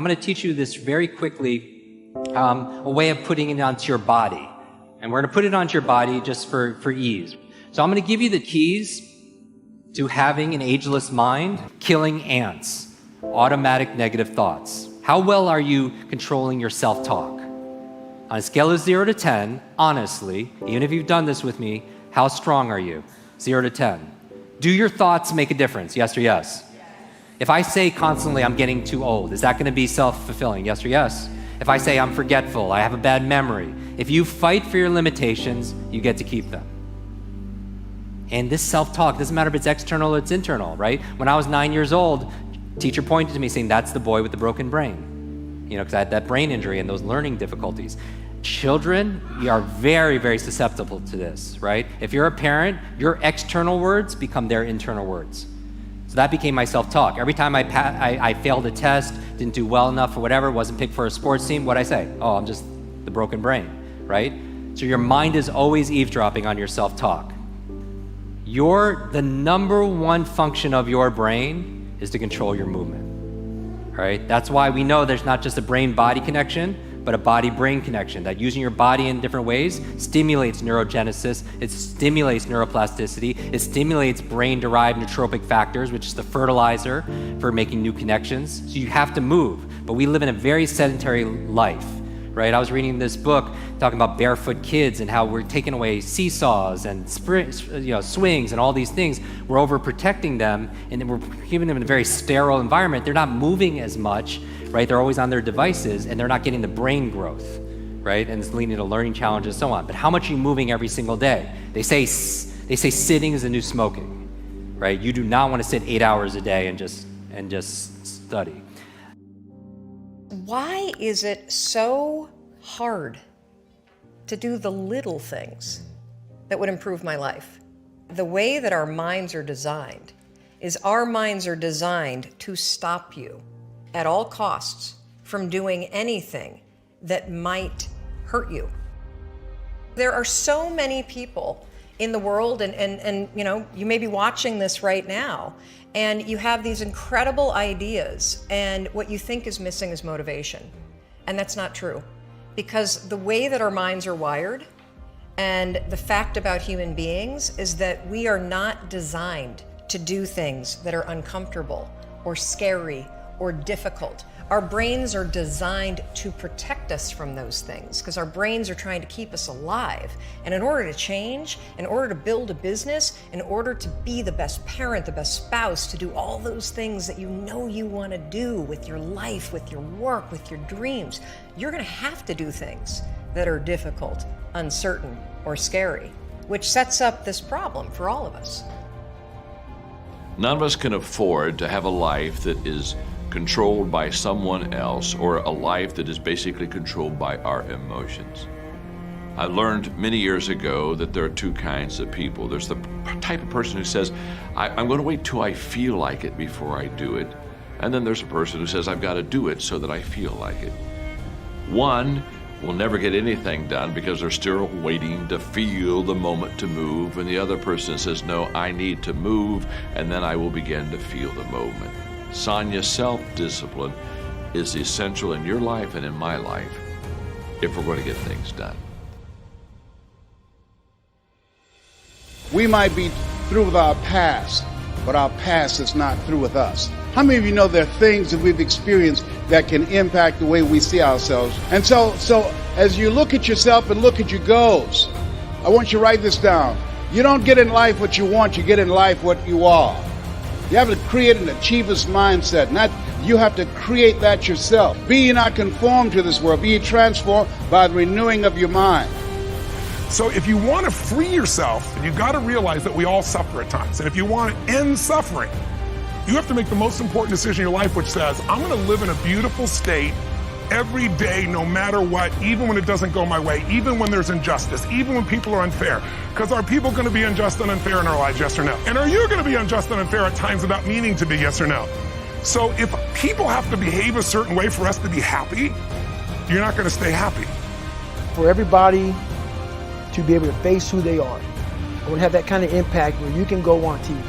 going to teach you this very quickly, a way of putting it onto your body. And we're going to put it onto your body just for ease. So I'm going to give you the keys to having an ageless mind, killing ants, automatic negative thoughts. How well are you controlling your self-talk? On a scale of 0 to 10, honestly, even if you've done this with me, how strong are you? 0 to 10. Do your thoughts make a difference? Yes or yes? If I say constantly, I'm getting too old, is that going to be self-fulfilling? Yes or yes? If I say I'm forgetful, I have a bad memory, if you fight for your limitations, you get to keep them. And this self-talk, doesn't matter if it's external or it's internal, right? When I was 9 years old, teacher pointed to me saying, that's the boy with the broken brain. You know, because I had that brain injury and those learning difficulties. Children, you are very, very susceptible to this, right? If you're a parent, your external words become their internal words. So that became my self-talk. Every time I failed a test, didn't do well enough or whatever, wasn't picked for a sports team, what'd I say? Oh, I'm just the broken brain, right? So your mind is always eavesdropping on your self-talk. The number one function of your brain is to control your movement, right? That's why we know there's not just a brain-body connection, but a body-brain connection, that using your body in different ways stimulates neurogenesis, it stimulates neuroplasticity, it stimulates brain-derived nootropic factors, which is the fertilizer for making new connections. So you have to move, but we live in a very sedentary life, right? I was reading this book talking about barefoot kids and how we're taking away seesaws and swings and all these things. We're overprotecting them, and then we're keeping them in a very sterile environment. They're not moving as much, right? They're always on their devices, and they're not getting the brain growth, right? And it's leading to learning challenges and so on. But how much are you moving every single day? They say sitting is the new smoking, right? You do not want to sit 8 hours a day and just study. Why is it so hard to do the little things that would improve my life? The way that our minds are designed is our minds are designed to stop you at all costs from doing anything that might hurt you. There are so many people in the world, and you know, you may be watching this right now, and you have these incredible ideas, and what you think is missing is motivation. And that's not true. Because the way that our minds are wired, and the fact about human beings, is that we are not designed to do things that are uncomfortable or scary or difficult. Our brains are designed to protect us from those things because our brains are trying to keep us alive. And in order to change, in order to build a business, in order to be the best parent, the best spouse, to do all those things that you know you want to do with your life, with your work, with your dreams, you're going to have to do things that are difficult, uncertain, or scary, which sets up this problem for all of us. None of us can afford to have a life that is controlled by someone else, or a life that is basically controlled by our emotions. I learned many years ago that there are two kinds of people. There's the type of person who says, I'm going to wait till I feel like it before I do it. And then there's a person who says, I've got to do it so that I feel like it. One will never get anything done because they're still waiting to feel the moment to move. And the other person says, no, I need to move, and then I will begin to feel the movement. Sonia, self-discipline is essential in your life and in my life if we're going to get things done. We might be through with our past, but our past is not through with us. How many of you know there are things that we've experienced that can impact the way we see ourselves? And so as you look at yourself and look at your goals, I want you to write this down. You don't get in life what you want, you get in life what you are. You have to create an achiever's mindset. You have to create that yourself. Be ye not conformed to this world. Be ye transformed by the renewing of your mind. So if you want to free yourself, you've got to realize that we all suffer at times. And if you want to end suffering, you have to make the most important decision in your life, which says, I'm going to live in a beautiful state every day, no matter what, even when it doesn't go my way, even when there's injustice, even when people are unfair. Because are people going to be unjust and unfair in our lives, yes or no? And are you going to be unjust and unfair at times without meaning to be, yes or no? So if people have to behave a certain way for us to be happy, you're not going to stay happy. For everybody to be able to face who they are, I want to have that kind of impact where you can go on TV.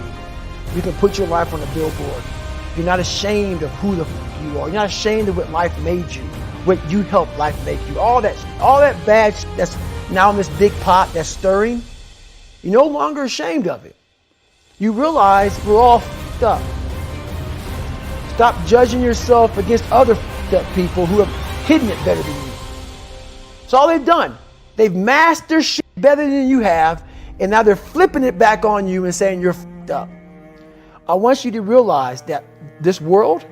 You can put your life on a billboard You're not ashamed of who the you are. You're not ashamed of what life made you, what you helped life make you. All that bad that's now in this big pot that's stirring, you're no longer ashamed of it. You realize we're all f***ed up. Stop judging yourself against other f***ed up people who have hidden it better than you. That's all they've done. They've masked their shit better than you have, and now they're flipping it back on you and saying you're f***ed up. I want you to realize that this world,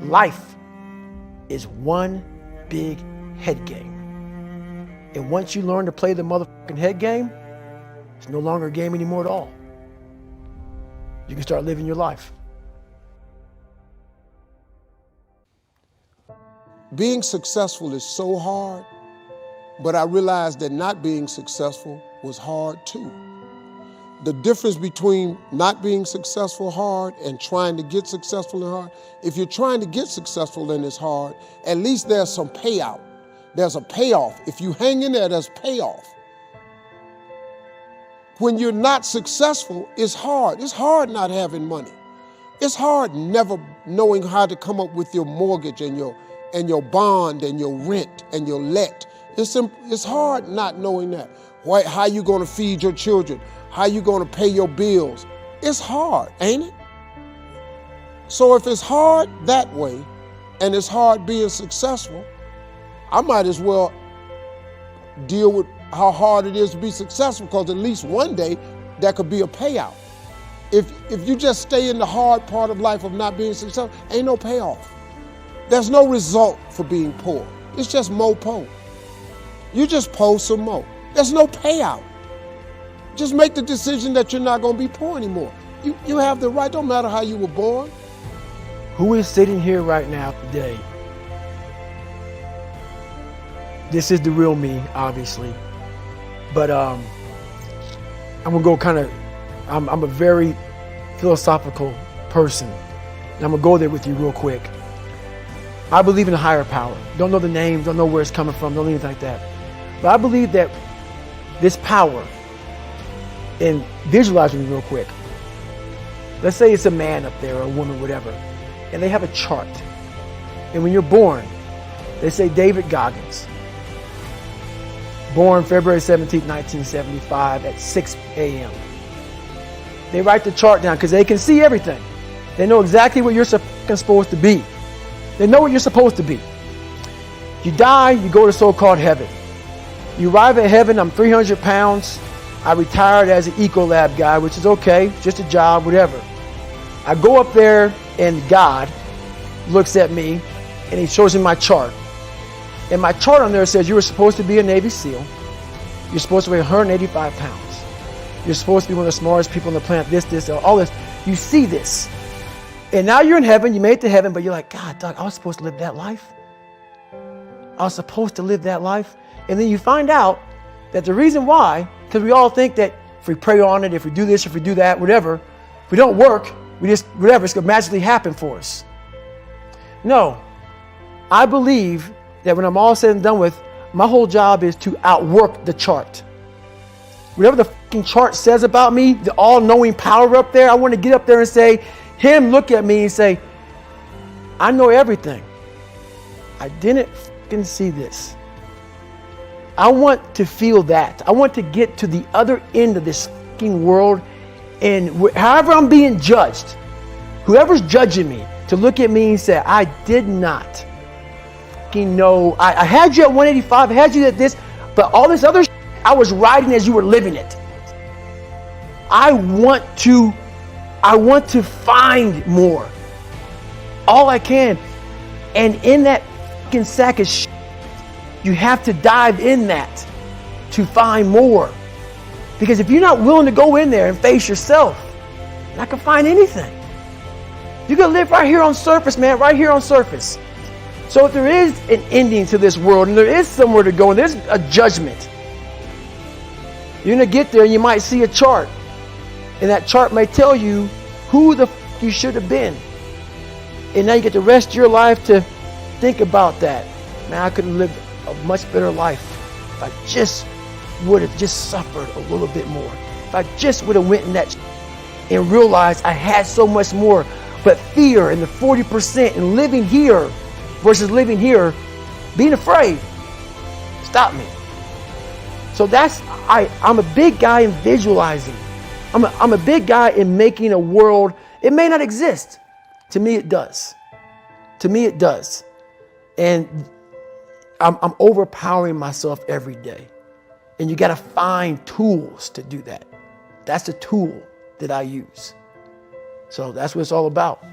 life, is one big head game. And once you learn to play the motherfucking head game, it's no longer a game anymore at all. You can start living your life. Being successful is so hard, but I realized that not being successful was hard too. The difference between not being successful hard and trying to get successful and hard, if you're trying to get successful and it's hard, at least there's some payout. There's a payoff. If you hang in there, there's payoff. When you're not successful, it's hard. It's hard not having money. It's hard never knowing how to come up with your mortgage and your bond and your rent and your let. It's hard not knowing that. How you gonna feed your children? How you gonna pay your bills? It's hard, ain't it? So if it's hard that way, and it's hard being successful, I might as well deal with how hard it is to be successful, because at least one day that could be a payout. If you just stay in the hard part of life of not being successful, ain't no payoff. There's no result for being poor. It's just more poor. You just poor some more. There's no payout. Just make the decision that you're not going to be poor anymore. You have the right, don't matter how you were born. Who is sitting here right now today? This is the real me, obviously. But I'm going to go kind of, I'm a very philosophical person. And I'm going to go there with you real quick. I believe in a higher power. Don't know the name, don't know where it's coming from, don't know anything like that. But I believe that this power, and visualize with me real quick. Let's say it's a man up there or a woman, whatever, and they have a chart. And when you're born, they say David Goggins, born February 17th, 1975 at 6 a.m. They write the chart down because they can see everything. They know exactly what you're supposed to be. They know what you're supposed to be. You die, you go to so-called heaven. You arrive at heaven, I'm 300 pounds. I retired as an Ecolab guy, which is okay, just a job, whatever. I go up there and God looks at me and he shows me my chart. And my chart on there says you were supposed to be a Navy SEAL. You're supposed to weigh 185 pounds. You're supposed to be one of the smartest people on the planet, this, all this. You see this. And now you're in heaven, you made it to heaven, but you're like, God, Doug, I was supposed to live that life. I was supposed to live that life. And then you find out that the reason why, because we all think that if we pray on it, if we do this, if we do that, whatever, if we don't work, we just, whatever, it's going to magically happen for us. No. I believe that when I'm all said and done with, my whole job is to outwork the chart. Whatever the fucking chart says about me, the all-knowing power up there, I want to get up there and say, him look at me and say, I know everything. I didn't fucking see this. I want to feel that. I want to get to the other end of this fucking world, and however I'm being judged, whoever's judging me, to look at me and say, I did not fucking know. I had you at 185, I had you at this, but all this other shit, I was riding as you were living it. I want to find more. All I can. And in that fucking sack of shit, you have to dive in that to find more. Because if you're not willing to go in there and face yourself, you're not gonna find anything. You're gonna live right here on surface, man, right here on surface. So if there is an ending to this world and there is somewhere to go and there's a judgment, you're gonna get there and you might see a chart. And that chart may tell you who the f you should have been. And now you get the rest of your life to think about that. Man, I could have lived a much better life if I just would have just suffered a little bit more. If I just would have went in that and realized I had so much more. But fear and the 40% and living here versus living here, being afraid, stop me. So I'm a big guy in visualizing. I'm a big guy in making a world. It may not exist. To me, it does. To me, it does. And I'm overpowering myself every day. And you got to find tools to do that. That's the tool that I use. So that's what it's all about.